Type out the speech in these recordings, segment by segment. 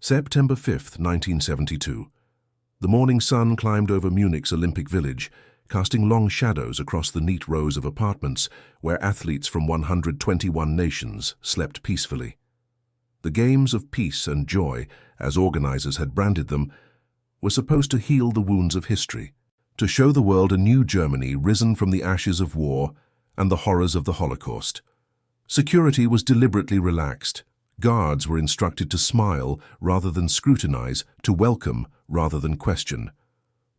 September 5th, 1972. The morning sun climbed over Munich's Olympic Village, casting long shadows across the neat rows of apartments where athletes from 121 nations slept peacefully. The Games of Peace and Joy, as organizers had branded them, were supposed to heal the wounds of history, to show the world a new Germany risen from the ashes of war and the horrors of the Holocaust. Security was deliberately relaxed. Guards were instructed to smile rather than scrutinize, to welcome rather than question.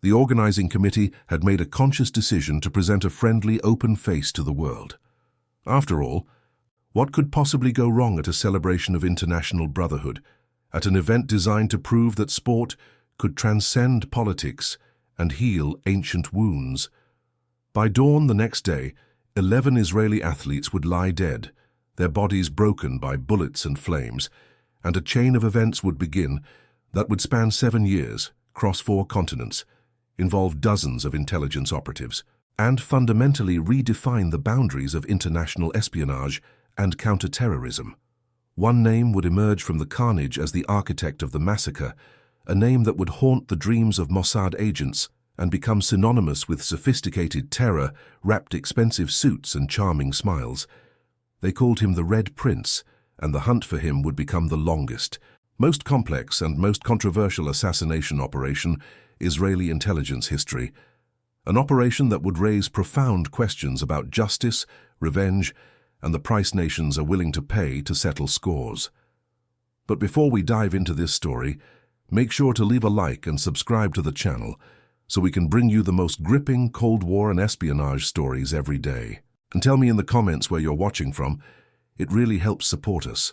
The organizing committee had made a conscious decision to present a friendly, open face to the world. After all, what could possibly go wrong at a celebration of international brotherhood, at an event designed to prove that sport could transcend politics and heal ancient wounds? By dawn the next day, 11 Israeli athletes would lie dead, their bodies broken by bullets and flames, and a chain of events would begin that would span 7 years, cross 4 continents, involve dozens of intelligence operatives, and fundamentally redefine the boundaries of international espionage and counter-terrorism. One name would emerge from the carnage as the architect of the massacre, a name that would haunt the dreams of Mossad agents and become synonymous with sophisticated terror, wrapped expensive suits and charming smiles. They called him the Red Prince, and the hunt for him would become the longest, most complex and most controversial assassination operation Israeli intelligence history, an operation that would raise profound questions about justice, revenge, and the price nations are willing to pay to settle scores. But before we dive into this story, make sure to leave a like and subscribe to the channel so we can bring you the most gripping Cold War and espionage stories every day. And tell me in the comments where you're watching from. It really helps support us.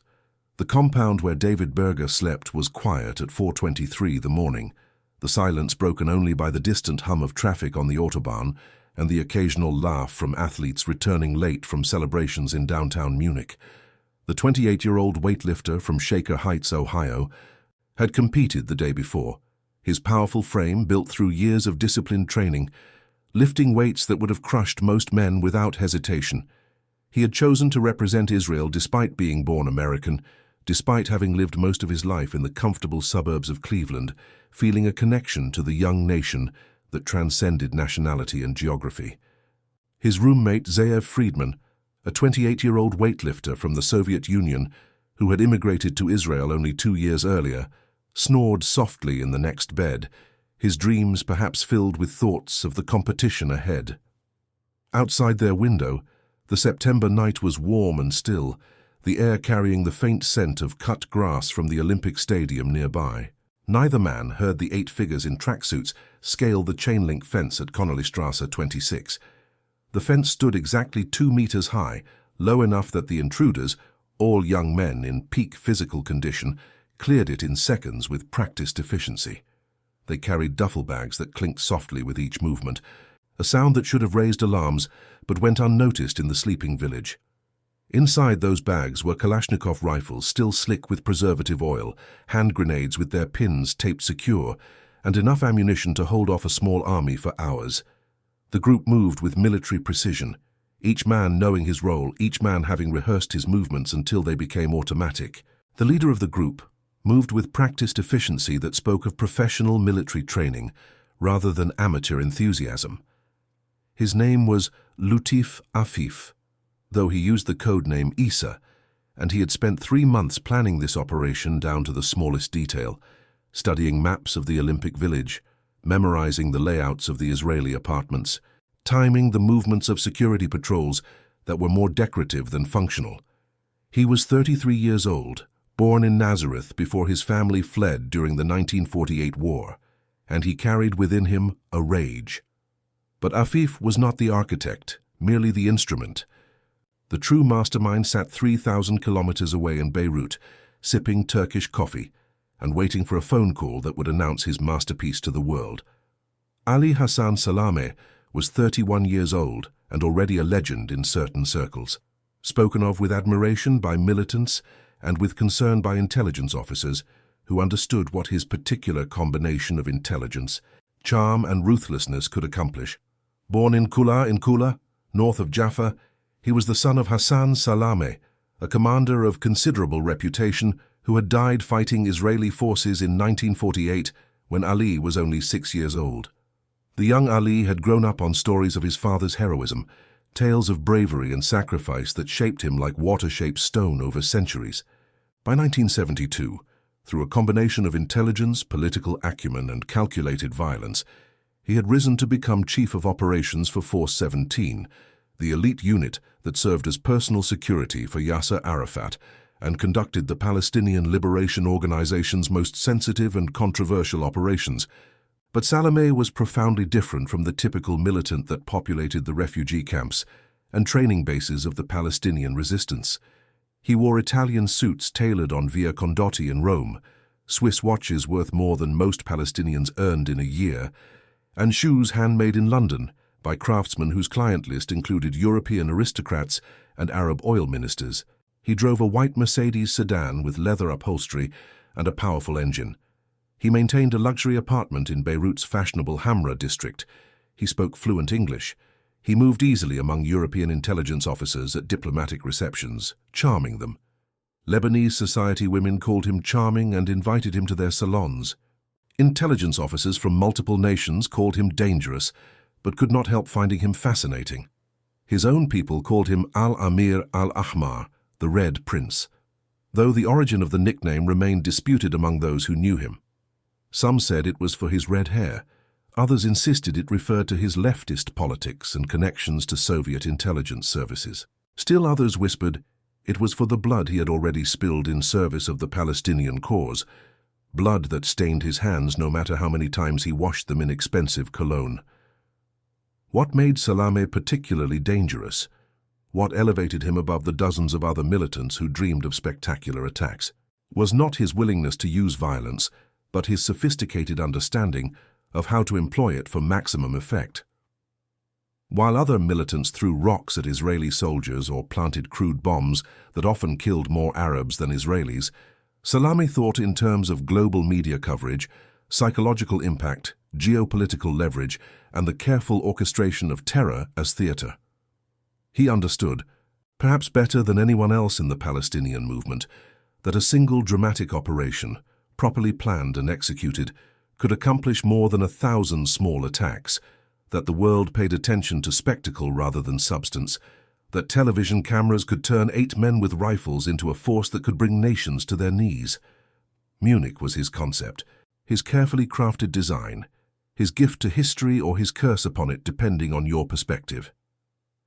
The compound where David Berger slept was quiet at 4:23 the morning, the silence broken only by the distant hum of traffic on the Autobahn and the occasional laugh from athletes returning late from celebrations in downtown Munich. The 28-year-old weightlifter from Shaker Heights, Ohio, had competed the day before, his powerful frame built through years of disciplined training, lifting weights that would have crushed most men without hesitation. He had chosen to represent Israel despite being born American, despite having lived most of his life in the comfortable suburbs of Cleveland, feeling a connection to the young nation that transcended nationality and geography. His roommate, Zeev Friedman, a 28-year-old weightlifter from the Soviet Union who had immigrated to Israel only 2 years earlier, snored softly in the next bed, his dreams perhaps filled with thoughts of the competition ahead. Outside their window, the September night was warm and still, the air carrying the faint scent of cut grass from the Olympic Stadium nearby. Neither man heard the 8 figures in tracksuits scale the chain-link fence at Connollystrasse 26. The fence stood exactly 2 meters high, low enough that the intruders, all young men in peak physical condition, cleared it in seconds with practiced efficiency. They carried duffel bags that clinked softly with each movement, a sound that should have raised alarms but went unnoticed in the sleeping village. Inside those bags were Kalashnikov rifles still slick with preservative oil, hand grenades with their pins taped secure, and enough ammunition to hold off a small army for hours. The group moved with military precision, each man knowing his role, each man having rehearsed his movements until they became automatic. The leader of the group moved with practiced efficiency that spoke of professional military training rather than amateur enthusiasm. His name was Lutif Afif, though he used the code name Isa, and he had spent 3 months planning this operation down to the smallest detail, studying maps of the Olympic Village, memorizing the layouts of the Israeli apartments, timing the movements of security patrols that were more decorative than functional. He was 33 years old, born in Nazareth before his family fled during the 1948 war, and he carried within him a rage. But Afif was not the architect, merely the instrument. The true mastermind sat 3,000 kilometers away in Beirut, sipping Turkish coffee and waiting for a phone call that would announce his masterpiece to the world. Ali Hassan Salameh was 31 years old and already a legend in certain circles, spoken of with admiration by militants and with concern by intelligence officers who understood what his particular combination of intelligence, charm and ruthlessness could accomplish. Born in Kula, north of Jaffa, he was the son of Hassan Salameh, a commander of considerable reputation who had died fighting Israeli forces in 1948 when Ali was only 6 years old. The young Ali had grown up on stories of his father's heroism, tales of bravery and sacrifice that shaped him like water-shaped stone over centuries. By 1972, through a combination of intelligence, political acumen, and calculated violence, he had risen to become Chief of Operations for Force 17, the elite unit that served as personal security for Yasser Arafat and conducted the Palestinian Liberation Organization's most sensitive and controversial operations. But Salameh was profoundly different from the typical militant that populated the refugee camps and training bases of the Palestinian resistance. He wore Italian suits tailored on Via Condotti in Rome, Swiss watches worth more than most Palestinians earned in a year, and shoes handmade in London by craftsmen whose client list included European aristocrats and Arab oil ministers. He drove a white Mercedes sedan with leather upholstery and a powerful engine. He maintained a luxury apartment in Beirut's fashionable Hamra district. He spoke fluent English. He moved easily among European intelligence officers at diplomatic receptions, charming them. Lebanese society women called him charming and invited him to their salons. Intelligence officers from multiple nations called him dangerous, but could not help finding him fascinating. His own people called him Al-Amir al-Ahmar, the Red Prince, though the origin of the nickname remained disputed among those who knew him. Some said it was for his red hair. Others insisted it referred to his leftist politics and connections to Soviet intelligence services. Still others whispered it was for the blood he had already spilled in service of the Palestinian cause, blood that stained his hands no matter how many times he washed them in expensive cologne. What made Salameh particularly dangerous? What elevated him above the dozens of other militants who dreamed of spectacular attacks? Was not his willingness to use violence, but his sophisticated understanding of how to employ it for maximum effect. While other militants threw rocks at Israeli soldiers or planted crude bombs that often killed more Arabs than Israelis, Salameh thought in terms of global media coverage, psychological impact, geopolitical leverage, and the careful orchestration of terror as theater. He understood, perhaps better than anyone else in the Palestinian movement, that a single dramatic operation, properly planned and executed, could accomplish more than 1,000 small attacks, that the world paid attention to spectacle rather than substance, that television cameras could turn 8 men with rifles into a force that could bring nations to their knees. Munich was his concept, his carefully crafted design, his gift to history or his curse upon it depending on your perspective.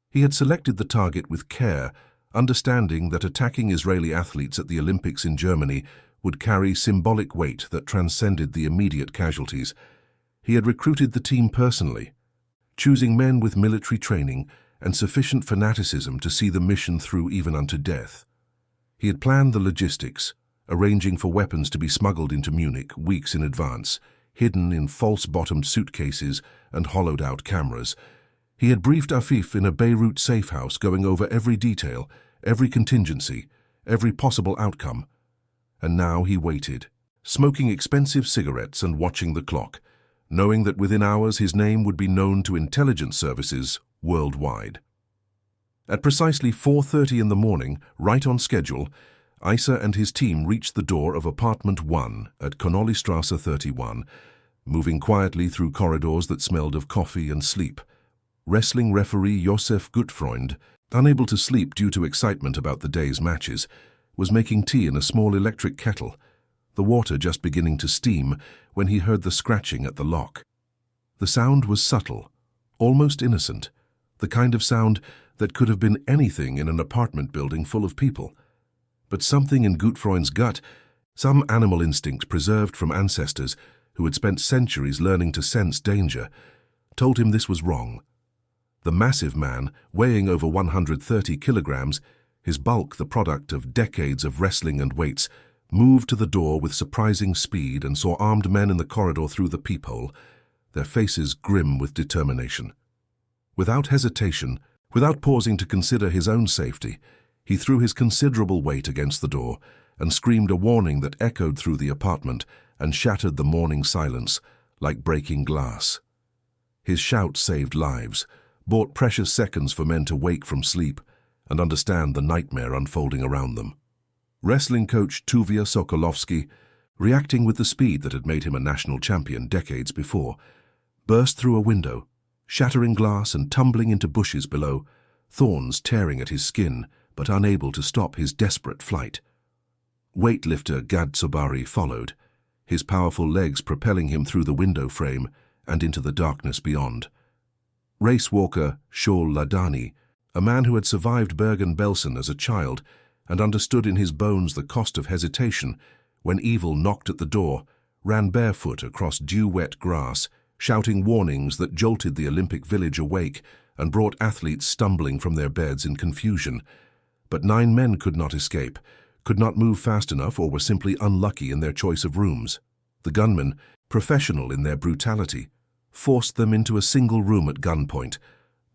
He had selected the target with care, understanding that attacking Israeli athletes at the Olympics in Germany would carry symbolic weight that transcended the immediate casualties. He had recruited the team personally, choosing men with military training and sufficient fanaticism to see the mission through even unto death. He had planned the logistics, arranging for weapons to be smuggled into Munich weeks in advance, hidden in false-bottomed suitcases and hollowed-out cameras. He had briefed Afif in a Beirut safe house, going over every detail, every contingency, every possible outcome. And now he waited, smoking expensive cigarettes and watching the clock, knowing that within hours his name would be known to intelligence services worldwide. At precisely 4:30 in the morning, right on schedule, Isa and his team reached the door of apartment 1 at Connollystrasse 31, moving quietly through corridors that smelled of coffee and sleep. Wrestling referee Josef Gutfreund, unable to sleep due to excitement about the day's matches, was making tea in a small electric kettle, the water just beginning to steam when he heard the scratching at the lock. The sound was subtle, almost innocent, the kind of sound that could have been anything in an apartment building full of people. But something in Gutfreund's gut, some animal instinct preserved from ancestors who had spent centuries learning to sense danger, told him this was wrong. The massive man, weighing over 130 kilograms, his bulk the product of decades of wrestling and weights, moved to the door with surprising speed and saw armed men in the corridor through the peephole, their faces grim with determination. Without hesitation, without pausing to consider his own safety, he threw his considerable weight against the door and screamed a warning that echoed through the apartment and shattered the morning silence like breaking glass. His shout saved lives, bought precious seconds for men to wake from sleep and understand the nightmare unfolding around them. Wrestling coach Tuvia Sokolovsky, reacting with the speed that had made him a national champion decades before, burst through a window, shattering glass and tumbling into bushes below, thorns tearing at his skin but unable to stop his desperate flight. Weightlifter Gad Sobari followed, his powerful legs propelling him through the window frame and into the darkness beyond. Race walker Shaul Ladani, a man who had survived Bergen-Belsen as a child and understood in his bones the cost of hesitation when evil knocked at the door, ran barefoot across dew-wet grass, shouting warnings that jolted the Olympic village awake and brought athletes stumbling from their beds in confusion. But 9 men could not escape, could not move fast enough, or were simply unlucky in their choice of rooms. The gunmen, professional in their brutality, forced them into a single room at gunpoint,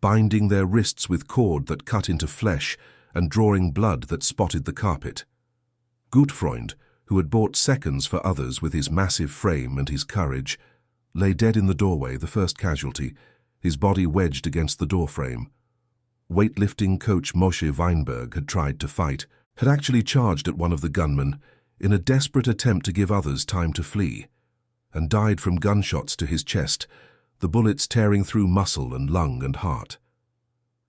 binding their wrists with cord that cut into flesh and drawing blood that spotted the carpet. Gutfreund, who had bought seconds for others with his massive frame and his courage, lay dead in the doorway, the first casualty, his body wedged against the doorframe. Weightlifting coach Moshe Weinberg had tried to fight, had actually charged at one of the gunmen in a desperate attempt to give others time to flee, and died from gunshots to his chest, the bullets tearing through muscle and lung and heart.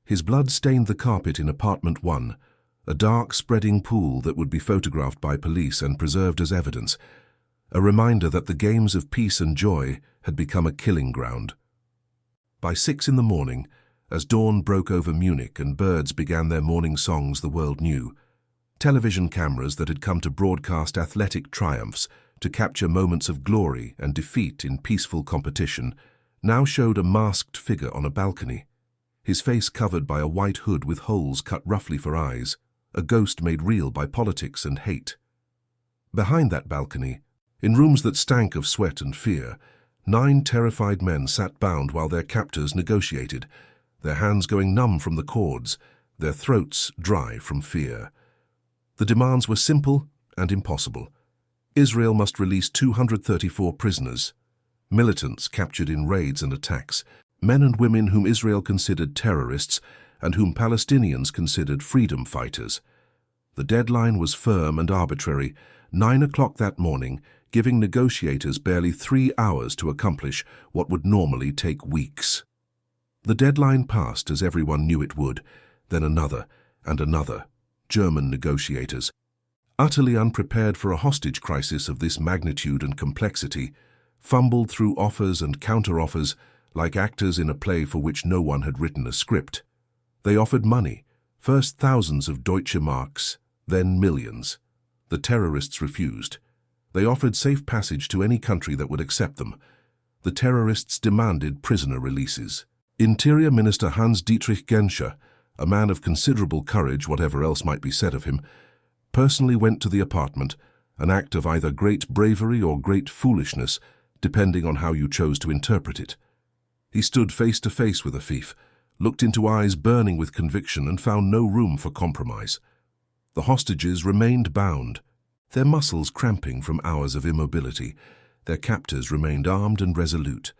His blood stained the carpet in apartment 1, a dark, spreading pool that would be photographed by police and preserved as evidence, a reminder that the games of peace and joy had become a killing ground. By 6 in the morning, as dawn broke over Munich and birds began their morning songs the world knew, television cameras that had come to broadcast athletic triumphs, to capture moments of glory and defeat in peaceful competition, now showed a masked figure on a balcony, his face covered by a white hood with holes cut roughly for eyes, a ghost made real by politics and hate. Behind that balcony, in rooms that stank of sweat and fear, 9 terrified men sat bound while their captors negotiated, their hands going numb from the cords, their throats dry from fear. The demands were simple and impossible. Israel must release 234 prisoners, militants captured in raids and attacks, men and women whom Israel considered terrorists and whom Palestinians considered freedom fighters. The deadline was firm and arbitrary, 9 o'clock that morning, giving negotiators barely 3 hours to accomplish what would normally take weeks. The deadline passed as everyone knew it would, then another and another. German negotiators, utterly unprepared for a hostage crisis of this magnitude and complexity, fumbled through offers and counter-offers like actors in a play for which no one had written a script. They offered money, first thousands of Deutsche Marks, then millions. The terrorists refused. They offered safe passage to any country that would accept them. The terrorists demanded prisoner releases. Interior Minister Hans-Dietrich Genscher, a man of considerable courage, whatever else might be said of him, personally went to the apartment, an act of either great bravery or great foolishness, depending on how you chose to interpret it. He stood face to face with Afif, looked into eyes burning with conviction, and found no room for compromise. The hostages remained bound, their muscles cramping from hours of immobility. Their captors remained armed and resolute,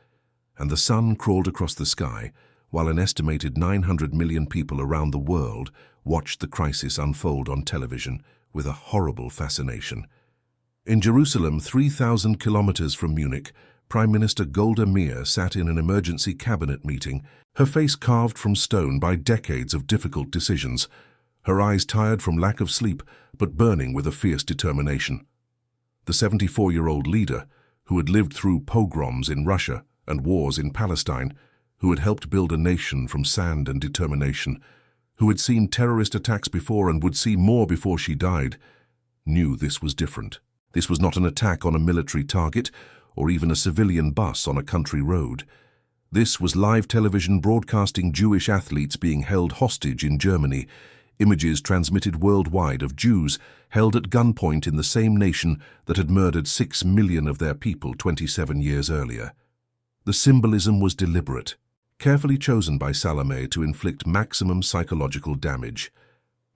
and the sun crawled across the sky while an estimated 900 million people around the world watched the crisis unfold on television with a horrible fascination. In Jerusalem, 3,000 kilometers from Munich, Prime Minister Golda Meir sat in an emergency cabinet meeting, her face carved from stone by decades of difficult decisions, her eyes tired from lack of sleep but burning with a fierce determination. The 74-year-old leader, who had lived through pogroms in Russia and wars in Palestine, who had helped build a nation from sand and determination, who had seen terrorist attacks before and would see more before she died, knew this was different. This was not an attack on a military target or even a civilian bus on a country road. This was live television broadcasting Jewish athletes being held hostage in Germany, images transmitted worldwide of Jews held at gunpoint in the same nation that had murdered 6 million of their people 27 years earlier. The symbolism was deliberate, carefully chosen by Salome to inflict maximum psychological damage.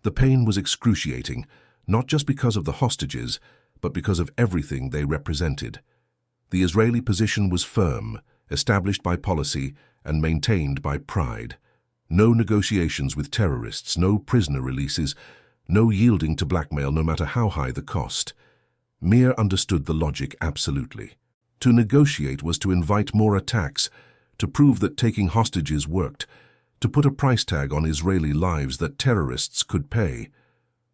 The pain was excruciating, not just because of the hostages, but because of everything they represented. The Israeli position was firm, established by policy, and maintained by pride. No negotiations with terrorists, no prisoner releases, No yielding to blackmail no matter how high the cost. Mir understood the logic absolutely. To negotiate was to invite more attacks, to prove that taking hostages worked, to put a price tag on Israeli lives that terrorists could pay.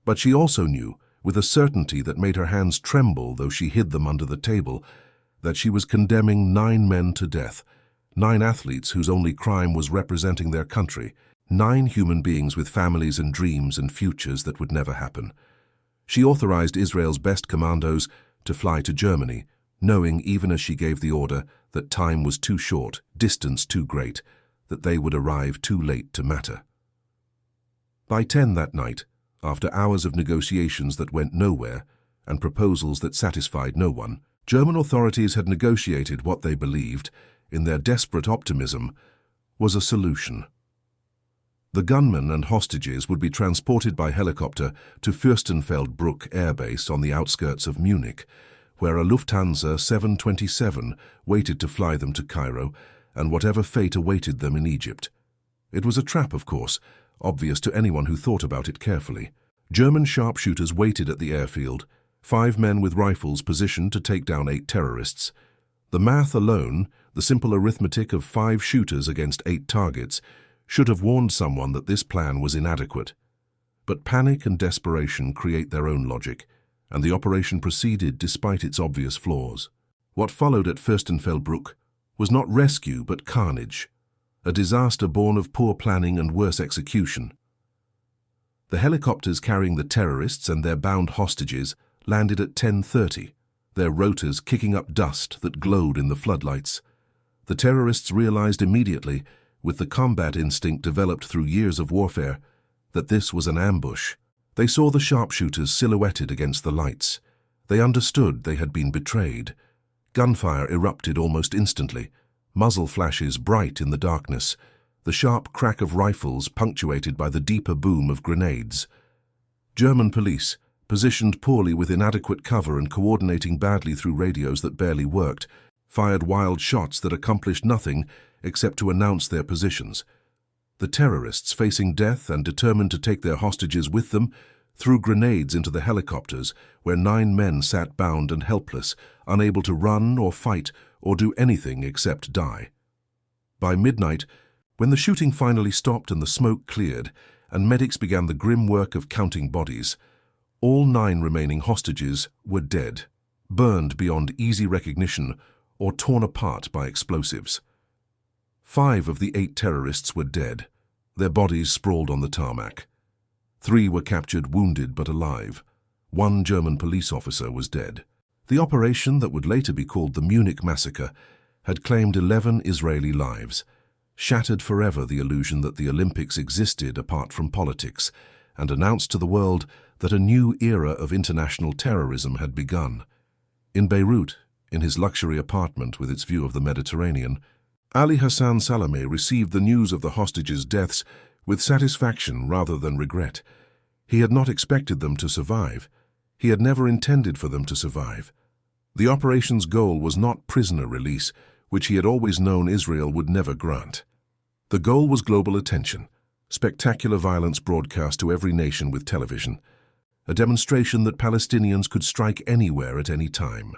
But she also knew, with a certainty that made her hands tremble though she hid them under the table, that she was condemning 9 men to death, 9 athletes whose only crime was representing their country, 9 human beings with families and dreams and futures that would never happen. She authorized Israel's best commandos to fly to Germany, knowing, even as she gave the order, that time was too short, distance too great, that they would arrive too late to matter. By 10 that night, after hours of negotiations that went nowhere and proposals that satisfied no one, German authorities had negotiated what they believed, in their desperate optimism, was a solution. The gunmen and hostages would be transported by helicopter to Fürstenfeldbruck Air Base on the outskirts of Munich, where a Lufthansa 727 waited to fly them to Cairo and whatever fate awaited them in Egypt. It was a trap, of course, obvious to anyone who thought about it carefully. German sharpshooters waited at the airfield, 5 men with rifles positioned to take down 8 terrorists. The math alone, the simple arithmetic of 5 shooters against 8 targets, should have warned someone that this plan was inadequate. But panic and desperation create their own logic, and the operation proceeded despite its obvious flaws. What followed at Fürstenfeldbruck was not rescue but carnage, a disaster born of poor planning and worse execution. The helicopters carrying the terrorists and their bound hostages landed at 10:30, their rotors kicking up dust that glowed in the floodlights. The terrorists realized immediately, with the combat instinct developed through years of warfare, that this was an ambush. They saw the sharpshooters silhouetted against the lights. They understood they had been betrayed. Gunfire erupted almost instantly, muzzle flashes bright in the darkness, the sharp crack of rifles punctuated by the deeper boom of grenades. German police, positioned poorly with inadequate cover and coordinating badly through radios that barely worked, fired wild shots that accomplished nothing except to announce their positions. The terrorists, facing death and determined to take their hostages with them, threw grenades into the helicopters where 9 men sat bound and helpless, unable to run or fight or do anything except die. By midnight, when the shooting finally stopped and the smoke cleared, and medics began the grim work of counting bodies, all 9 remaining hostages were dead, burned beyond easy recognition or torn apart by explosives. 5 of the 8 terrorists were dead, their bodies sprawled on the tarmac. 3 were captured wounded but alive. 1 German police officer was dead. The operation that would later be called the Munich massacre had claimed 11 Israeli lives, shattered forever the illusion that the Olympics existed apart from politics, and announced to the world that a new era of international terrorism had begun. In Beirut, in his luxury apartment with its view of the Mediterranean, Ali Hassan Salameh received the news of the hostages' deaths with satisfaction rather than regret. He had not expected them to survive. He had never intended for them to survive. The operation's goal was not prisoner release, which he had always known Israel would never grant. The goal was global attention, spectacular violence broadcast to every nation with television, a demonstration that Palestinians could strike anywhere at any time.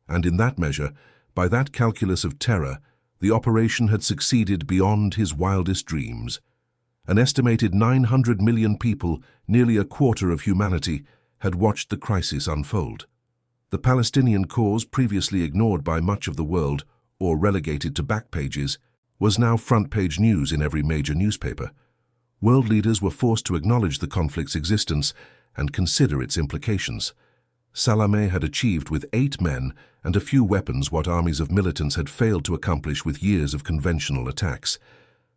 And in that measure, by that calculus of terror, the operation had succeeded beyond his wildest dreams. An estimated 900 million people, nearly a quarter of humanity, had watched the crisis unfold. The Palestinian cause, previously ignored by much of the world or relegated to back pages, was now front-page news in every major newspaper. World leaders were forced to acknowledge the conflict's existence and consider its implications. Salameh had achieved with 8 men and a few weapons what armies of militants had failed to accomplish with years of conventional attacks.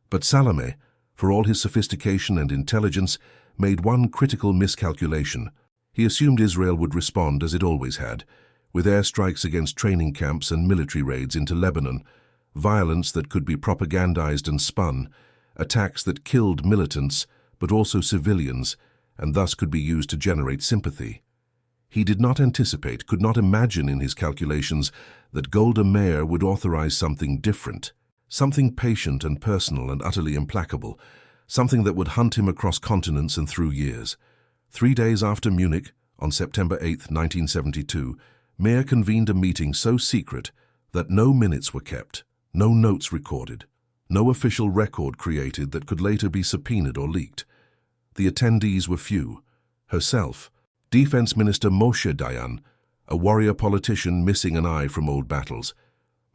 But Salameh, for all his sophistication and intelligence, made one critical miscalculation. He assumed Israel would respond as it always had, with airstrikes against training camps and military raids into Lebanon, violence that could be propagandized and spun, attacks that killed militants but also civilians, and thus could be used to generate sympathy. He did not anticipate, could not imagine in his calculations that Golda Meir would authorize something different, something patient and personal and utterly implacable, something that would hunt him across continents and through years. 3 days after Munich, on September 8, 1972, Mayer convened a meeting so secret that no minutes were kept, no notes recorded, no official record created that could later be subpoenaed or leaked. The attendees were few. Herself, Defense Minister Moshe Dayan, a warrior politician missing an eye from old battles,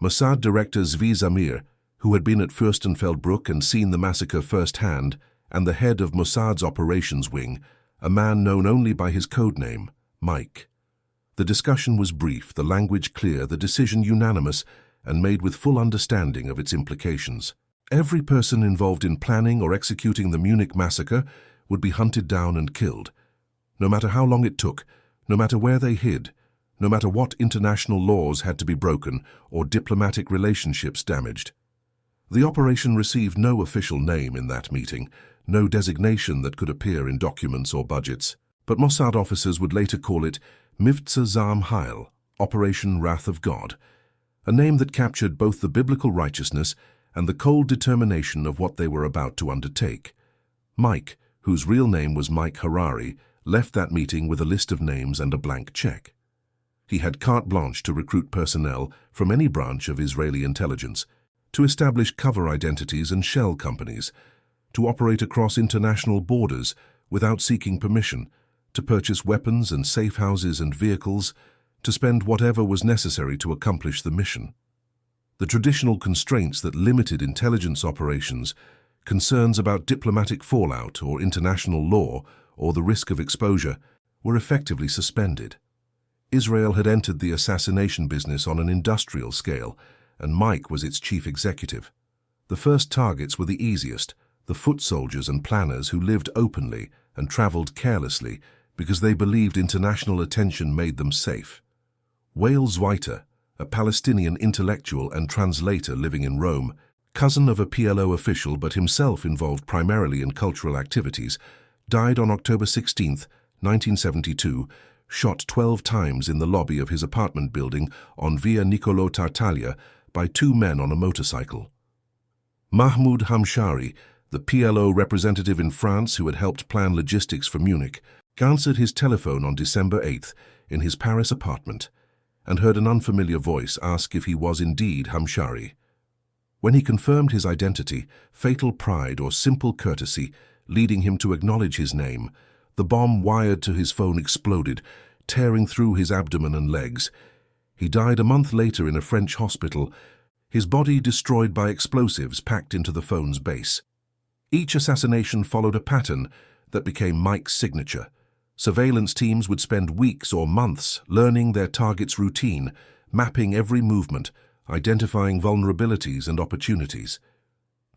Mossad Director Zvi Zamir, who had been at Fürstenfeldbruck and seen the massacre firsthand, and the head of Mossad's operations wing, a man known only by his code name, Mike. The discussion was brief, the language clear, the decision unanimous, and made with full understanding of its implications. Every person involved in planning or executing the Munich massacre would be hunted down and killed. No matter how long it took, no matter where they hid, no matter what international laws had to be broken or diplomatic relationships damaged. The operation received no official name in that meeting, no designation that could appear in documents or budgets, but Mossad officers would later call it Mivtza Zam Heil, Operation Wrath of God, a name that captured both the biblical righteousness and the cold determination of what they were about to undertake. Mike, whose real name was Mike Harari, left that meeting with a list of names and a blank check. He had carte blanche to recruit personnel from any branch of Israeli intelligence, to establish cover identities and shell companies, to operate across international borders without seeking permission, to purchase weapons and safe houses and vehicles, to spend whatever was necessary to accomplish the mission. The traditional constraints that limited intelligence operations, concerns about diplomatic fallout or international law or the risk of exposure, were effectively suspended. Israel had entered the assassination business on an industrial scale, and Mike was its chief executive. The first targets were the easiest, the foot soldiers and planners who lived openly and traveled carelessly because they believed international attention made them safe. Wael Zweiter, a Palestinian intellectual and translator living in Rome, cousin of a PLO official but himself involved primarily in cultural activities, died on October 16, 1972, shot 12 times in the lobby of his apartment building on Via Niccolò Tartaglia by 2 men on a motorcycle. Mahmoud Hamshari, the PLO representative in France who had helped plan logistics for Munich, answered his telephone on December 8 in his Paris apartment and heard an unfamiliar voice ask if he was indeed Hamshari. When he confirmed his identity, fatal pride or simple courtesy leading him to acknowledge his name, the bomb wired to his phone exploded, tearing through his abdomen and legs. He died a month later in a French hospital, his body destroyed by explosives packed into the phone's base. Each assassination followed a pattern that became Mike's signature. Surveillance teams would spend weeks or months learning their target's routine, mapping every movement, identifying vulnerabilities and opportunities.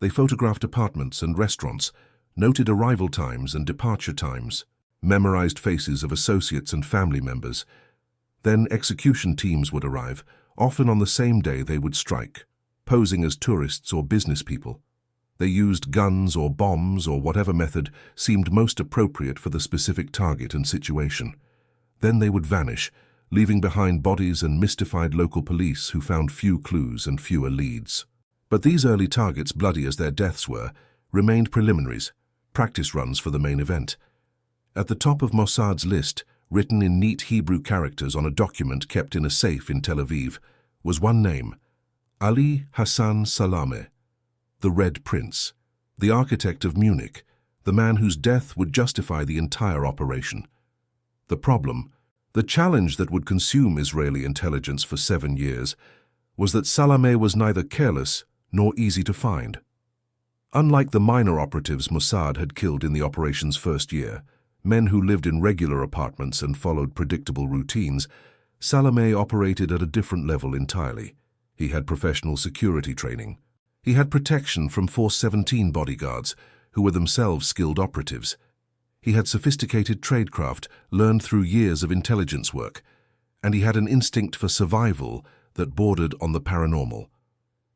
They photographed apartments and restaurants, noted arrival times and departure times, memorized faces of associates and family members. Then execution teams would arrive, often on the same day they would strike, posing as tourists or business people. They used guns or bombs or whatever method seemed most appropriate for the specific target and situation. Then they would vanish, leaving behind bodies and mystified local police who found few clues and fewer leads. But these early targets, bloody as their deaths were, remained preliminaries, practice runs for the main event. At the top of Mossad's list, written in neat Hebrew characters on a document kept in a safe in Tel Aviv, was one name: Ali Hassan Salameh, the Red Prince, the architect of Munich, the man whose death would justify the entire operation. The problem, the challenge that would consume Israeli intelligence for 7 years, was that Salameh was neither careless nor easy to find. Unlike the minor operatives Mossad had killed in the operation's first year, men who lived in regular apartments and followed predictable routines, Salameh operated at a different level entirely. He had professional security training. He had protection from Force 17 bodyguards, who were themselves skilled operatives. He had sophisticated tradecraft learned through years of intelligence work, and he had an instinct for survival that bordered on the paranormal.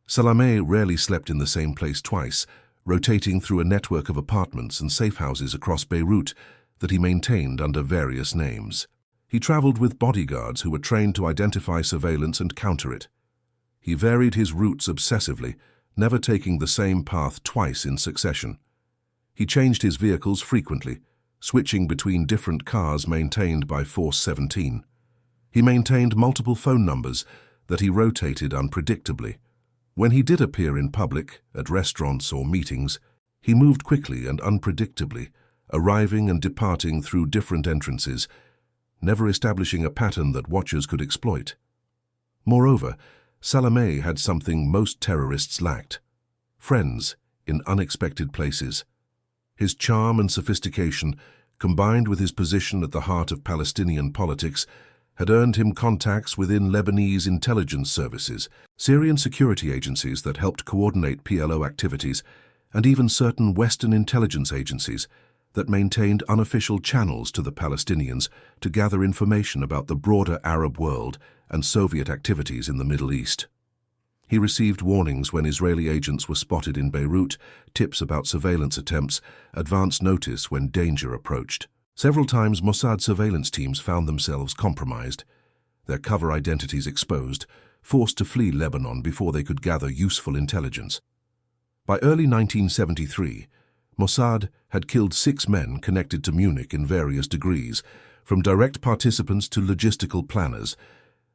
Salameh rarely slept in the same place twice, rotating through a network of apartments and safe houses across Beirut that he maintained under various names. He traveled with bodyguards who were trained to identify surveillance and counter it. He varied his routes obsessively, never taking the same path twice in succession. He changed his vehicles frequently, switching between different cars maintained by Force 17. He maintained multiple phone numbers that he rotated unpredictably. When he did appear in public, at restaurants or meetings, he moved quickly and unpredictably, arriving and departing through different entrances, never establishing a pattern that watchers could exploit. Moreover, Salameh had something most terrorists lacked: friends in unexpected places. His charm and sophistication, combined with his position at the heart of Palestinian politics, had earned him contacts within Lebanese intelligence services, Syrian security agencies that helped coordinate PLO activities, and even certain Western intelligence agencies that maintained unofficial channels to the Palestinians to gather information about the broader Arab world and Soviet activities in the Middle East. He received warnings when Israeli agents were spotted in Beirut, tips about surveillance attempts, advance notice when danger approached. Several times Mossad surveillance teams found themselves compromised, their cover identities exposed, forced to flee Lebanon before they could gather useful intelligence. By early 1973, Mossad had killed 6 men connected to Munich in various degrees, from direct participants to logistical planners,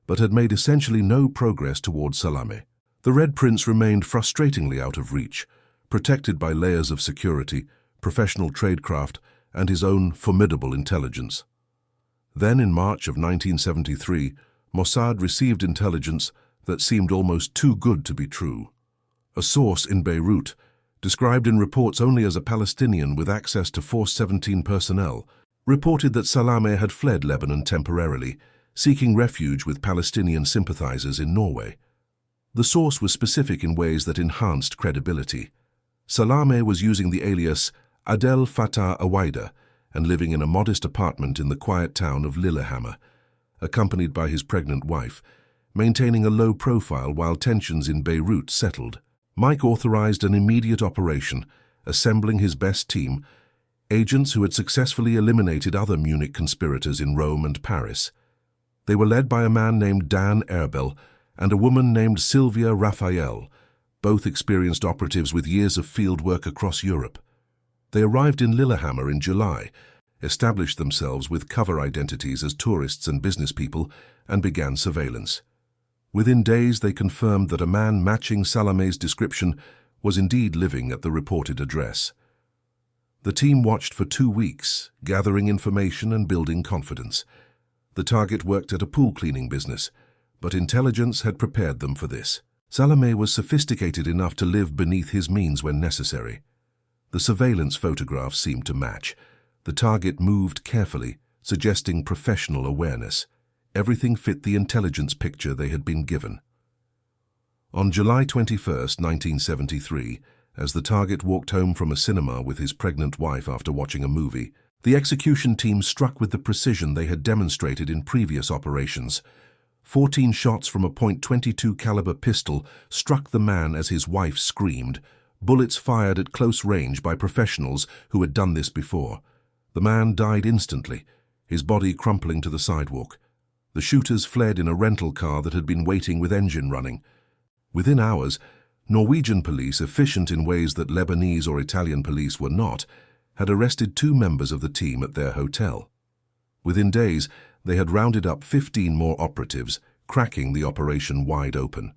but had made essentially no progress towards Salameh. The Red Prince remained frustratingly out of reach, protected by layers of security, professional tradecraft, and his own formidable intelligence. Then, in March of 1973, Mossad received intelligence that seemed almost too good to be true. A source in Beirut, described in reports only as a Palestinian with access to Force 17 personnel, reported that Salameh had fled Lebanon temporarily, seeking refuge with Palestinian sympathizers in Norway. The source was specific in ways that enhanced credibility. Salameh was using the alias Adel Fattah Awaida and living in a modest apartment in the quiet town of Lillehammer, accompanied by his pregnant wife, maintaining a low profile while tensions in Beirut settled. Mike authorized an immediate operation, assembling his best team, agents who had successfully eliminated other Munich conspirators in Rome and Paris. They were led by a man named Dan Erbel and a woman named Sylvia Raphael, both experienced operatives with years of field work across Europe. They arrived in Lillehammer in July, established themselves with cover identities as tourists and business people, and began surveillance. Within days, they confirmed that a man matching Salameh's description was indeed living at the reported address. The team watched for 2 weeks, gathering information and building confidence. The target worked at a pool cleaning business, but intelligence had prepared them for this. Salameh was sophisticated enough to live beneath his means when necessary. The surveillance photographs seemed to match. The target moved carefully, suggesting professional awareness. Everything fit the intelligence picture they had been given. On July 21, 1973, as the target walked home from a cinema with his pregnant wife after watching a movie, the execution team struck with the precision they had demonstrated in previous operations. 14 shots from a .22 caliber pistol struck the man as his wife screamed, bullets fired at close range by professionals who had done this before. The man died instantly, his body crumpling to the sidewalk. The shooters fled in a rental car that had been waiting with engine running. Within hours, Norwegian police, efficient in ways that Lebanese or Italian police were not, had arrested 2 members of the team at their hotel. Within days, they had rounded up 15 more operatives, cracking the operation wide open.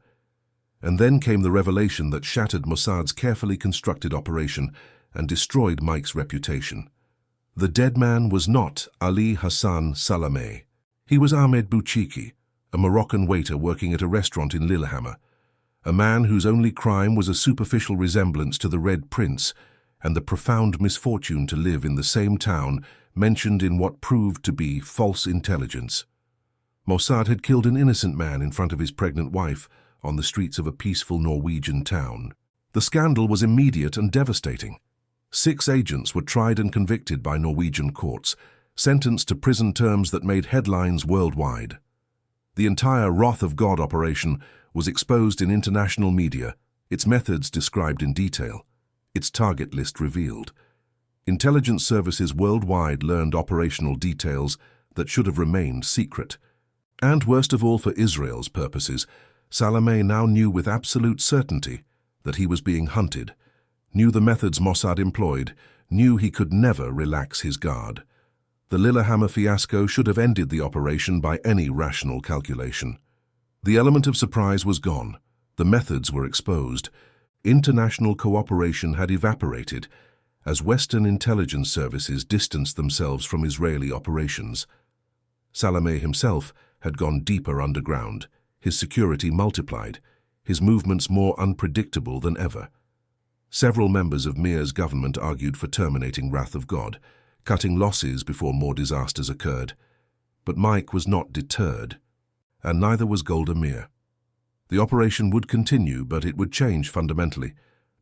And then came the revelation that shattered Mossad's carefully constructed operation and destroyed Mike's reputation. The dead man was not Ali Hassan Salameh. He was Ahmed Bouchiki, a Moroccan waiter working at a restaurant in Lillehammer, a man whose only crime was a superficial resemblance to the Red Prince and the profound misfortune to live in the same town mentioned in what proved to be false intelligence. Mossad had killed an innocent man in front of his pregnant wife on the streets of a peaceful Norwegian town. The scandal was immediate and devastating. 6 agents were tried and convicted by Norwegian courts, sentenced to prison terms that made headlines worldwide. The entire Wrath of God operation was exposed in international media, its methods described in detail, its target list revealed. Intelligence services worldwide learned operational details that should have remained secret. And worst of all for Israel's purposes, Salameh now knew with absolute certainty that he was being hunted, knew the methods Mossad employed, knew he could never relax his guard. The Lillehammer fiasco should have ended the operation by any rational calculation. The element of surprise was gone. The methods were exposed. International cooperation had evaporated as Western intelligence services distanced themselves from Israeli operations. Salameh himself had gone deeper underground, his security multiplied, his movements more unpredictable than ever. Several members of Mir's government argued for terminating Wrath of God, cutting losses before more disasters occurred. But Mike was not deterred, and neither was Golda Meir. The operation would continue, but it would change fundamentally.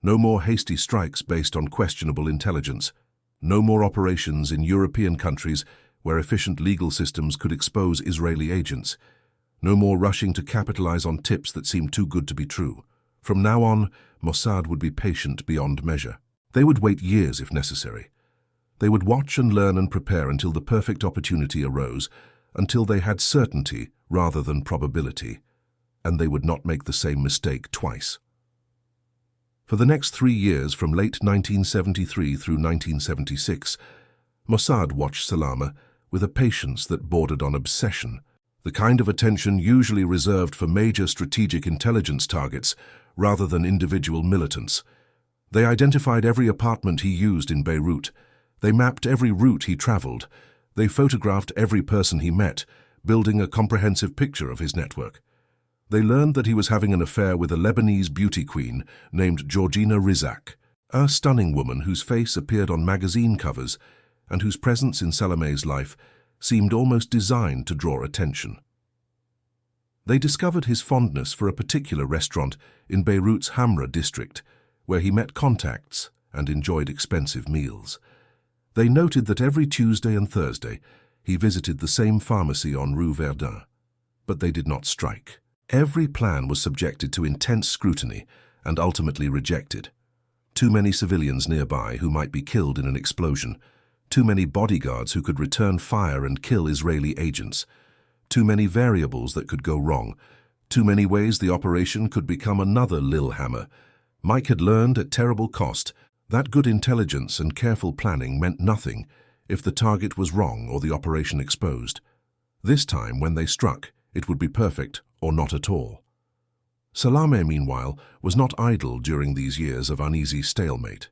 No more hasty strikes based on questionable intelligence. No more operations in European countries where efficient legal systems could expose Israeli agents. No more rushing to capitalize on tips that seemed too good to be true. From now on, Mossad would be patient beyond measure. They would wait years if necessary. They would watch and learn and prepare until the perfect opportunity arose, until they had certainty rather than probability, and they would not make the same mistake twice. For the next 3 years, from late 1973 through 1976, Mossad watched Salameh with a patience that bordered on obsession, the kind of attention usually reserved for major strategic intelligence targets rather than individual militants. They identified every apartment he used in Beirut. They mapped every route he traveled. They photographed every person he met, building a comprehensive picture of his network. They learned that he was having an affair with a Lebanese beauty queen named Georgina Rizak, a stunning woman whose face appeared on magazine covers and whose presence in Salameh's life seemed almost designed to draw attention. They discovered his fondness for a particular restaurant in Beirut's Hamra district, where he met contacts and enjoyed expensive meals. They noted that every Tuesday and Thursday he visited the same pharmacy on Rue Verdun, but they did not strike. Every plan was subjected to intense scrutiny and ultimately rejected. Too many civilians nearby who might be killed in an explosion. Too many bodyguards who could return fire and kill Israeli agents. Too many variables that could go wrong. Too many ways the operation could become another Lillehammer. Mike had learned at terrible cost that good intelligence and careful planning meant nothing if the target was wrong or the operation exposed. This time, when they struck, it would be perfect or not at all. Salameh, meanwhile, was not idle during these years of uneasy stalemate.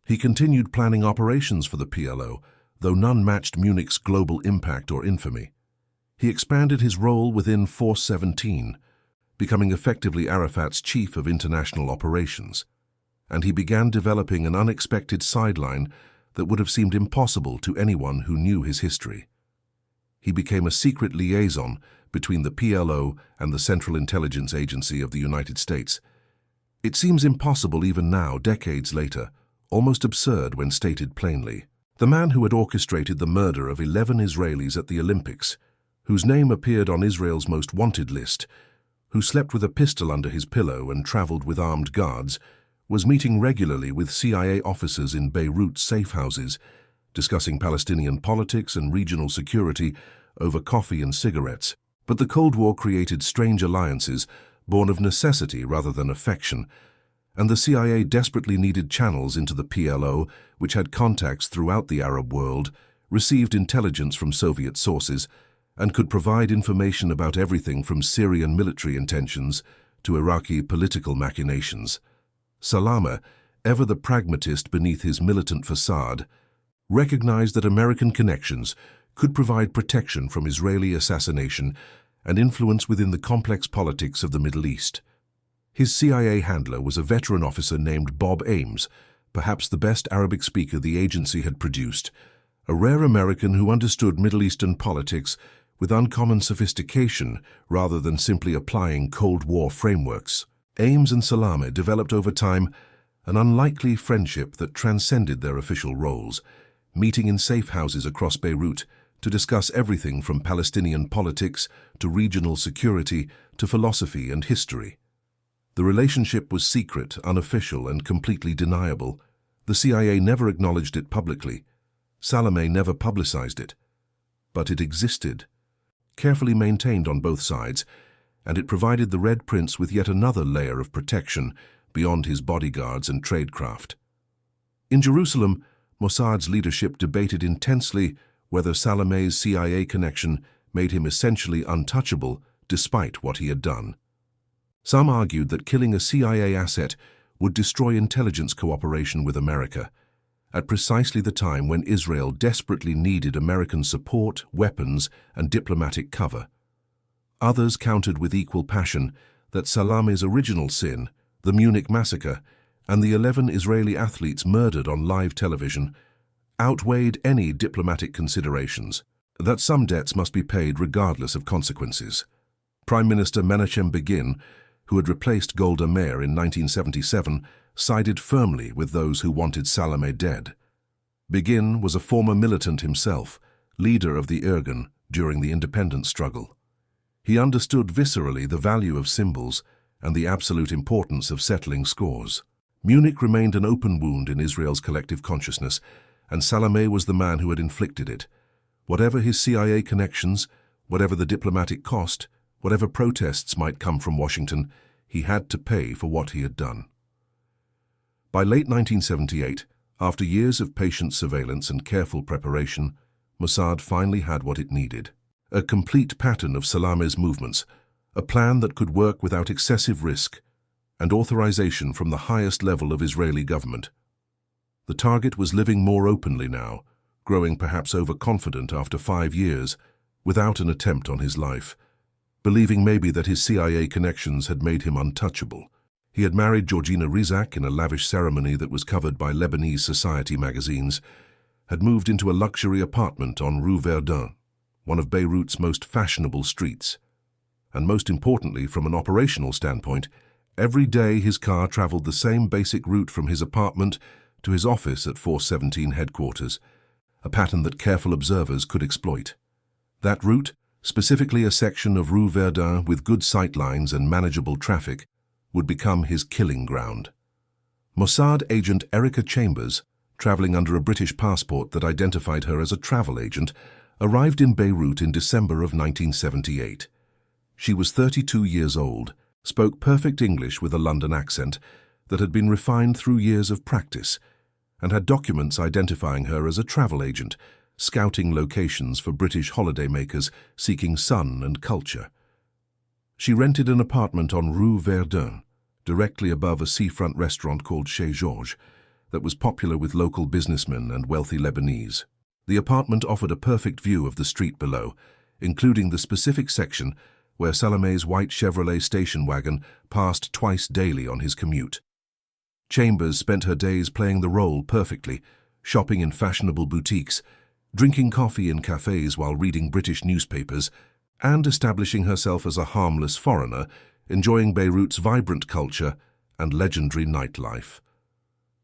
He continued planning operations for the PLO, though none matched Munich's global impact or infamy. He expanded his role within Force 17, becoming effectively Arafat's chief of international operations, and he began developing an unexpected sideline that would have seemed impossible to anyone who knew his history. He became a secret liaison between the PLO and the Central Intelligence Agency of the United States. It seems impossible even now, decades later, almost absurd when stated plainly. The man who had orchestrated the murder of 11 Israelis at the Olympics, whose name appeared on Israel's most wanted list, who slept with a pistol under his pillow and traveled with armed guards, was meeting regularly with CIA officers in Beirut safe houses, discussing Palestinian politics and regional security over coffee and cigarettes. But the Cold War created strange alliances born of necessity rather than affection, and the CIA desperately needed channels into the PLO, which had contacts throughout the Arab world, received intelligence from Soviet sources, and could provide information about everything from Syrian military intentions to Iraqi political machinations. Salameh, ever the pragmatist beneath his militant facade, recognized that American connections could provide protection from Israeli assassination and influence within the complex politics of the Middle East. His CIA handler was a veteran officer named Bob Ames, perhaps the best Arabic speaker the agency had produced, a rare American who understood Middle Eastern politics with uncommon sophistication rather than simply applying Cold War frameworks. Ames and Salameh developed over time an unlikely friendship that transcended their official roles, meeting in safe houses across Beirut to discuss everything from Palestinian politics to regional security to philosophy and history. The relationship was secret, unofficial, and completely deniable. The CIA never acknowledged it publicly. Salameh never publicized it. But it existed, carefully maintained on both sides, and it provided the Red Prince with yet another layer of protection beyond his bodyguards and tradecraft. In Jerusalem, Mossad's leadership debated intensely whether Salameh's CIA connection made him essentially untouchable despite what he had done. Some argued that killing a CIA asset would destroy intelligence cooperation with America, at precisely the time when Israel desperately needed American support, weapons, and diplomatic cover. Others countered with equal passion that Salameh's original sin, the Munich massacre, and the 11 Israeli athletes murdered on live television, outweighed any diplomatic considerations, that some debts must be paid regardless of consequences. Prime Minister Menachem Begin, who had replaced Golda Meir in 1977, sided firmly with those who wanted Salameh dead. Begin was a former militant himself, leader of the Irgun during the independence struggle. He understood viscerally the value of symbols and the absolute importance of settling scores. Munich remained an open wound in Israel's collective consciousness, and Salameh was the man who had inflicted it. Whatever his CIA connections, whatever the diplomatic cost, whatever protests might come from Washington, he had to pay for what he had done. By late 1978, after years of patient surveillance and careful preparation, Mossad finally had what it needed. A complete pattern of Salameh's movements, a plan that could work without excessive risk, and authorization from the highest level of Israeli government. The target was living more openly now, growing perhaps overconfident after 5 years, without an attempt on his life, believing maybe that his CIA connections had made him untouchable. He had married Georgina Rizak in a lavish ceremony that was covered by Lebanese society magazines, had moved into a luxury apartment on Rue Verdun, one of Beirut's most fashionable streets. And most importantly, from an operational standpoint, every day his car traveled the same basic route from his apartment to his office at 417 headquarters, a pattern that careful observers could exploit. That route, specifically a section of Rue Verdun with good sightlines and manageable traffic, would become his killing ground. Mossad agent Erica Chambers, traveling under a British passport that identified her as a travel agent, arrived in Beirut in December of 1978. She was 32 years old, spoke perfect English with a London accent that had been refined through years of practice, and had documents identifying her as a travel agent, scouting locations for British holidaymakers seeking sun and culture. She rented an apartment on Rue Verdun, directly above a seafront restaurant called Chez Georges, that was popular with local businessmen and wealthy Lebanese. The apartment offered a perfect view of the street below, including the specific section where Salameh's white Chevrolet station wagon passed twice daily on his commute. Chambers spent her days playing the role perfectly, shopping in fashionable boutiques, drinking coffee in cafes while reading British newspapers, and establishing herself as a harmless foreigner, enjoying Beirut's vibrant culture and legendary nightlife.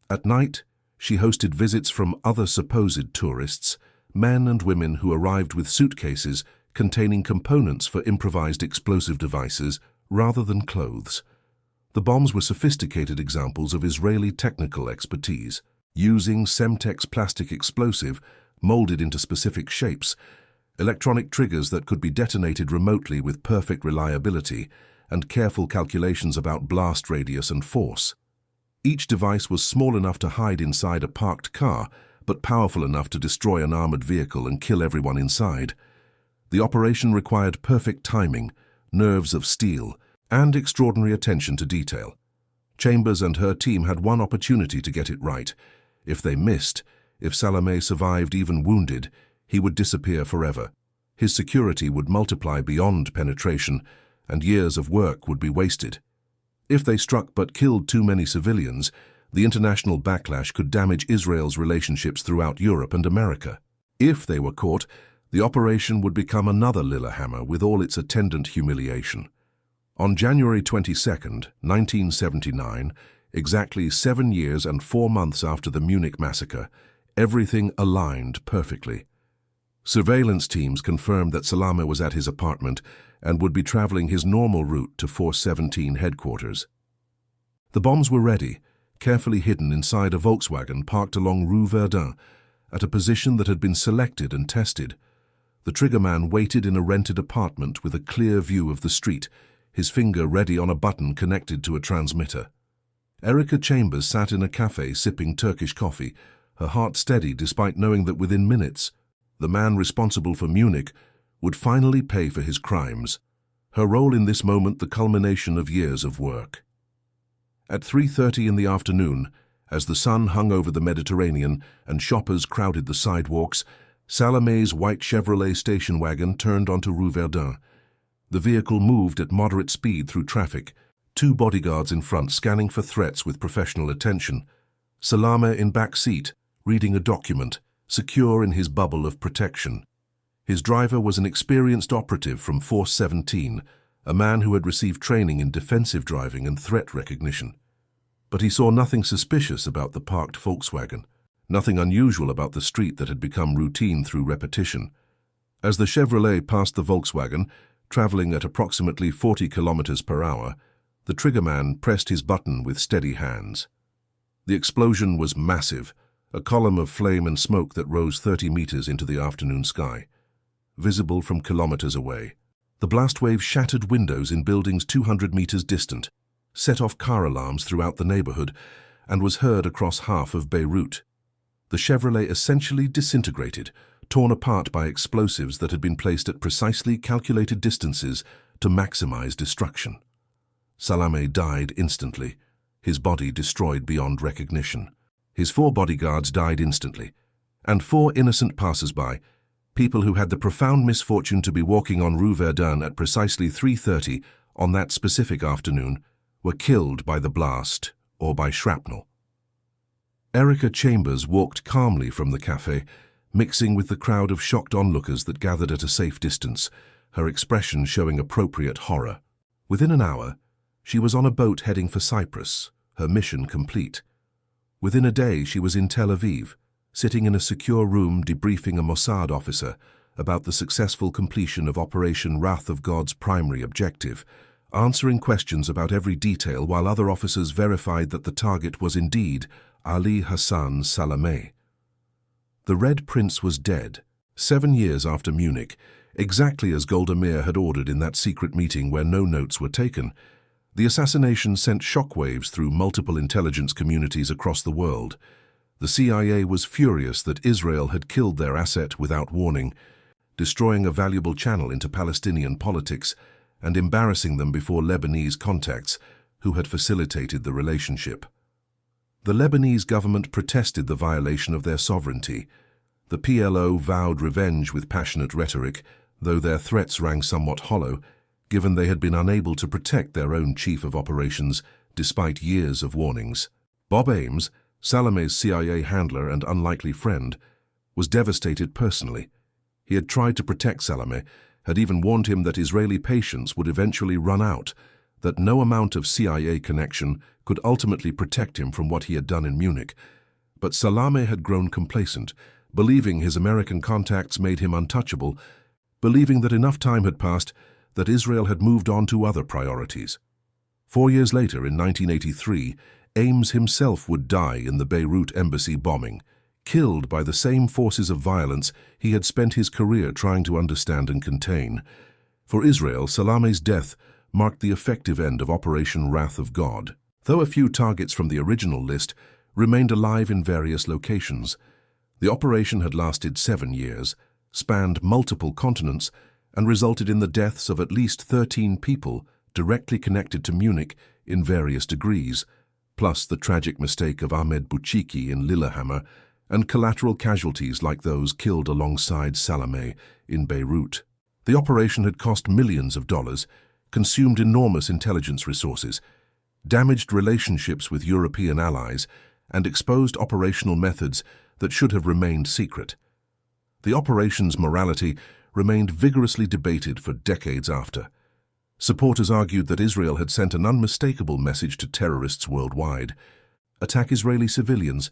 At night, she hosted visits from other supposed tourists, men and women who arrived with suitcases containing components for improvised explosive devices rather than clothes. The bombs were sophisticated examples of Israeli technical expertise, using Semtex plastic explosive molded into specific shapes, electronic triggers that could be detonated remotely with perfect reliability, and careful calculations about blast radius and force. Each device was small enough to hide inside a parked car, but powerful enough to destroy an armored vehicle and kill everyone inside. The operation required perfect timing, nerves of steel, and extraordinary attention to detail. Chambers and her team had one opportunity to get it right. If they missed, if Salameh survived even wounded, he would disappear forever. His security would multiply beyond penetration, and years of work would be wasted. If they struck but killed too many civilians, the international backlash could damage Israel's relationships throughout Europe and America. If they were caught, the operation would become another Lillehammer with all its attendant humiliation. On January 22, 1979, exactly 7 years and 4 months after the Munich massacre, everything aligned perfectly. Surveillance teams confirmed that Salameh was at his apartment and would be traveling his normal route to 417 headquarters. The bombs were ready, carefully hidden inside a Volkswagen parked along Rue Verdun, at a position that had been selected and tested. The triggerman waited in a rented apartment with a clear view of the street, his finger ready on a button connected to a transmitter. Erica Chambers sat in a cafe sipping Turkish coffee, her heart steady despite knowing that within minutes, the man responsible for Munich would finally pay for his crimes. Her role in this moment the culmination of years of work. At 3:30 in the afternoon, as the sun hung over the Mediterranean and shoppers crowded the sidewalks, Salamé's white Chevrolet station wagon turned onto Rue Verdun. The vehicle moved at moderate speed through traffic, two bodyguards in front scanning for threats with professional attention. Salamé in back seat, reading a document, secure in his bubble of protection. His driver was an experienced operative from Force 17, a man who had received training in defensive driving and threat recognition. But he saw nothing suspicious about the parked Volkswagen, nothing unusual about the street that had become routine through repetition. As the Chevrolet passed the Volkswagen, traveling at approximately 40 kilometers per hour, the triggerman pressed his button with steady hands. The explosion was massive, a column of flame and smoke that rose 30 meters into the afternoon sky, visible from kilometers away. The blast wave shattered windows in buildings 200 meters distant, set off car alarms throughout the neighborhood, and was heard across half of Beirut. The Chevrolet essentially disintegrated, torn apart by explosives that had been placed at precisely calculated distances to maximize destruction. Salamé died instantly, his body destroyed beyond recognition. His 4 bodyguards died instantly, and 4 innocent passers-by, people who had the profound misfortune to be walking on Rue Verdun at precisely 3:30 on that specific afternoon, were killed by the blast or by shrapnel. Erica Chambers walked calmly from the café, mixing with the crowd of shocked onlookers that gathered at a safe distance, her expression showing appropriate horror. Within an hour, she was on a boat heading for Cyprus, her mission complete. Within a day, she was in Tel Aviv, sitting in a secure room debriefing a Mossad officer about the successful completion of Operation Wrath of God's primary objective, answering questions about every detail while other officers verified that the target was indeed Ali Hassan Salamé. The Red Prince was dead, 7 years after Munich, exactly as Golda Meir had ordered in that secret meeting where no notes were taken. The assassination sent shockwaves through multiple intelligence communities across the world. The CIA was furious that Israel had killed their asset without warning, destroying a valuable channel into Palestinian politics and embarrassing them before Lebanese contacts who had facilitated the relationship. The Lebanese government protested the violation of their sovereignty. The PLO vowed revenge with passionate rhetoric, though their threats rang somewhat hollow, given they had been unable to protect their own chief of operations despite years of warnings. Bob Ames, Salamé's CIA handler and unlikely friend, was devastated personally. He had tried to protect Salamé, had even warned him that Israeli patience would eventually run out, that no amount of CIA connection could ultimately protect him from what he had done in Munich. But Salamé had grown complacent, believing his American contacts made him untouchable, believing that enough time had passed, that Israel had moved on to other priorities. 4 years later, in 1983, Ames himself would die in the Beirut embassy bombing, killed by the same forces of violence he had spent his career trying to understand and contain. For Israel, Salamé's death marked the effective end of Operation Wrath of God. Though a few targets from the original list remained alive in various locations, the operation had lasted 7 years, spanned multiple continents, and resulted in the deaths of at least 13 people directly connected to Munich in various degrees, plus the tragic mistake of Ahmed Bouchiki in Lillehammer, and collateral casualties like those killed alongside Salamé in Beirut. The operation had cost millions of dollars, consumed enormous intelligence resources, damaged relationships with European allies, and exposed operational methods that should have remained secret. The operation's morality remained vigorously debated for decades after. Supporters argued that Israel had sent an unmistakable message to terrorists worldwide: attack Israeli civilians,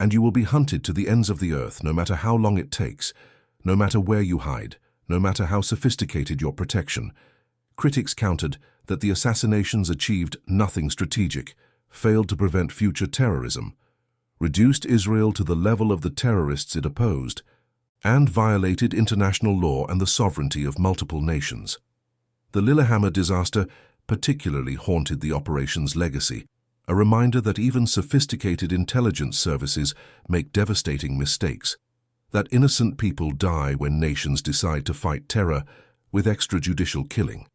and you will be hunted to the ends of the earth, no matter how long it takes, no matter where you hide, no matter how sophisticated your protection. Critics countered that the assassinations achieved nothing strategic, failed to prevent future terrorism, reduced Israel to the level of the terrorists it opposed, and violated international law and the sovereignty of multiple nations. The Lillehammer disaster particularly haunted the operation's legacy. a reminder that even sophisticated intelligence services make devastating mistakes, that innocent people die when nations decide to fight terror with extrajudicial killing.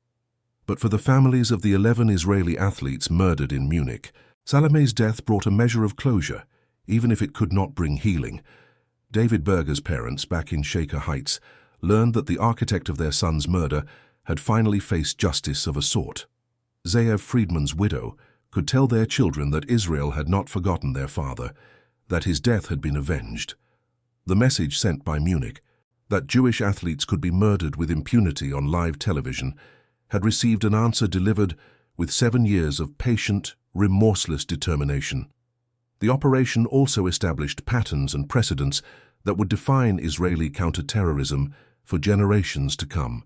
But for the families of the 11 Israeli athletes murdered in Munich, Salameh's death brought a measure of closure, even if it could not bring healing. David Berger's parents, back in Shaker Heights, learned that the architect of their son's murder had finally faced justice of a sort. Ze'ev Friedman's widow could tell their children that Israel had not forgotten their father, that his death had been avenged. The message sent by Munich, that Jewish athletes could be murdered with impunity on live television, had received an answer delivered with 7 years of patient, remorseless determination. The operation also established patterns and precedents that would define Israeli counter-terrorism for generations to come.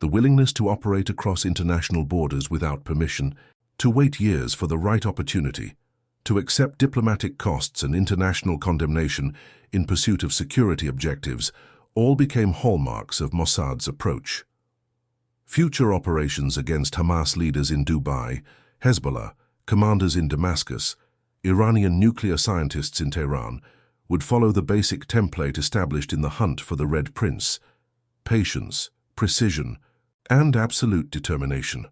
The willingness to operate across international borders without permission, to wait years for the right opportunity, to accept diplomatic costs and international condemnation in pursuit of security objectives, all became hallmarks of Mossad's approach. Future operations against Hamas leaders in Dubai, Hezbollah, commanders in Damascus, Iranian nuclear scientists in Tehran would follow the basic template established in the hunt for the Red Prince: patience, precision, and absolute determination.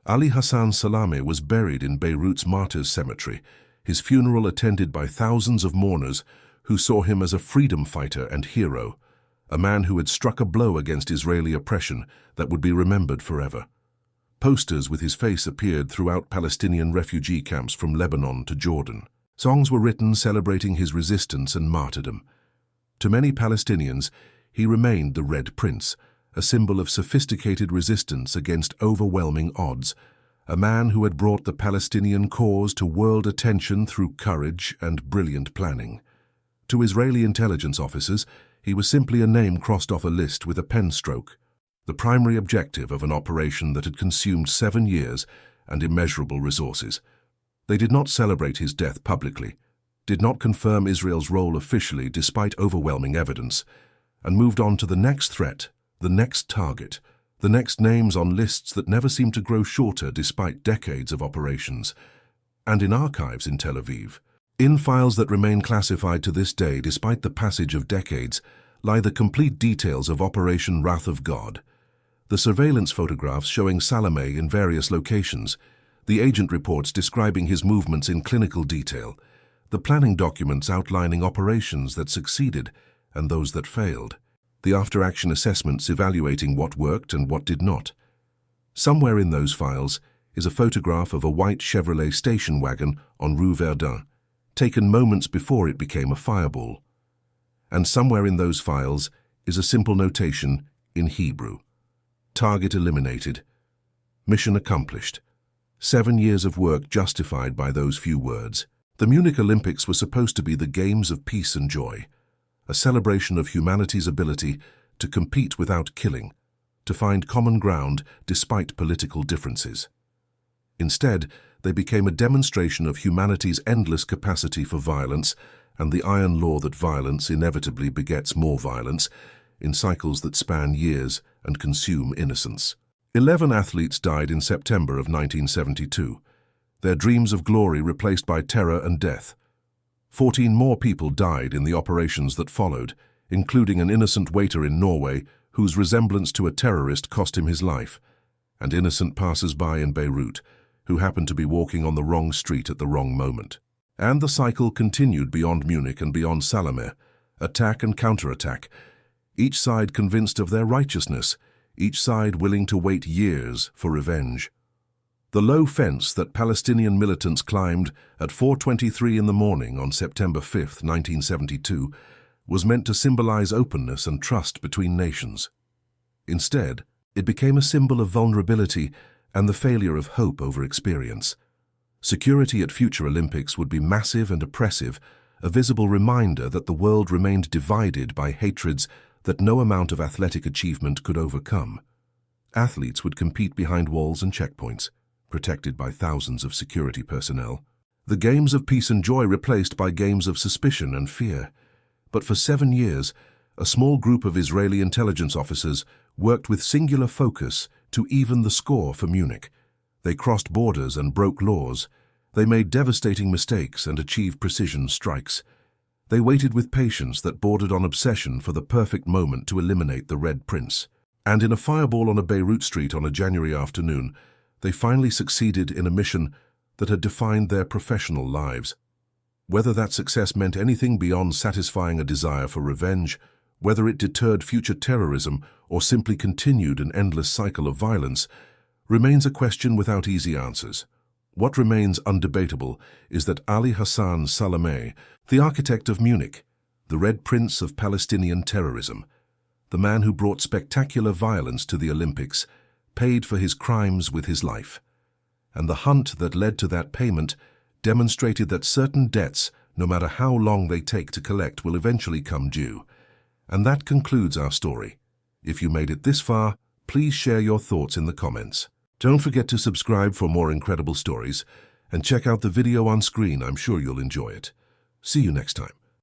Ali Hassan Salameh was buried in Beirut's Martyrs Cemetery, his funeral attended by thousands of mourners who saw him as a freedom fighter and hero, a man who had struck a blow against Israeli oppression that would be remembered forever. Posters with his face appeared throughout Palestinian refugee camps from Lebanon to Jordan. Songs were written celebrating his resistance and martyrdom. To many Palestinians, he remained the Red Prince, a symbol of sophisticated resistance against overwhelming odds, a man who had brought the Palestinian cause to world attention through courage and brilliant planning. To Israeli intelligence officers, he was simply a name crossed off a list with a pen stroke, the primary objective of an operation that had consumed 7 years and immeasurable resources. They did not celebrate his death publicly, did not confirm Israel's role officially despite overwhelming evidence, and moved on to the next threat, the next target, the next names on lists that never seemed to grow shorter despite decades of operations. And in archives in Tel Aviv, in files that remain classified to this day despite the passage of decades, lie the complete details of Operation Wrath of God. The surveillance photographs showing Salameh in various locations, the agent reports describing his movements in clinical detail, the planning documents outlining operations that succeeded and those that failed, the after-action assessments evaluating what worked and what did not. Somewhere in those files is a photograph of a white Chevrolet station wagon on Rue Verdun, taken moments before it became a fireball. And somewhere in those files is a simple notation in Hebrew: target eliminated, mission accomplished. 7 years of work justified by those few words. The Munich Olympics were supposed to be the games of peace and joy, a celebration of humanity's ability to compete without killing, to find common ground despite political differences. Instead, they became a demonstration of humanity's endless capacity for violence and the iron law that violence inevitably begets more violence in cycles that span years and consume innocence. 11 athletes died in September of 1972, their dreams of glory replaced by terror and death. 14 more people died in the operations that followed, including an innocent waiter in Norway whose resemblance to a terrorist cost him his life, and innocent passers-by in Beirut who happened to be walking on the wrong street at the wrong moment. And the cycle continued beyond Munich and beyond Salameh, attack and counterattack, each side convinced of their righteousness, each side willing to wait years for revenge. The low fence that Palestinian militants climbed at 4:23 in the morning on September 5, 1972, was meant to symbolize openness and trust between nations. Instead, it became a symbol of vulnerability and the failure of hope over experience. Security at future Olympics would be massive and oppressive, a visible reminder that the world remained divided by hatreds that no amount of athletic achievement could overcome. Athletes would compete behind walls and checkpoints, protected by thousands of security personnel. The games of peace and joy replaced by games of suspicion and fear. But for 7 years, a small group of Israeli intelligence officers worked with singular focus to even the score for Munich. They crossed borders and broke laws. They made devastating mistakes and achieved precision strikes. They waited with patience that bordered on obsession for the perfect moment to eliminate the Red Prince. And in a fireball on a Beirut street on a January afternoon, they finally succeeded in a mission that had defined their professional lives. Whether that success meant anything beyond satisfying a desire for revenge, whether it deterred future terrorism or simply continued an endless cycle of violence, remains a question without easy answers. What remains undebatable is that Ali Hassan Salameh, the architect of Munich, the Red Prince of Palestinian terrorism, the man who brought spectacular violence to the Olympics, paid for his crimes with his life. And the hunt that led to that payment demonstrated that certain debts, no matter how long they take to collect, will eventually come due. And that concludes our story. If you made it this far, please share your thoughts in the comments. Don't forget to subscribe for more incredible stories, and check out the video on screen. I'm sure you'll enjoy it. See you next time.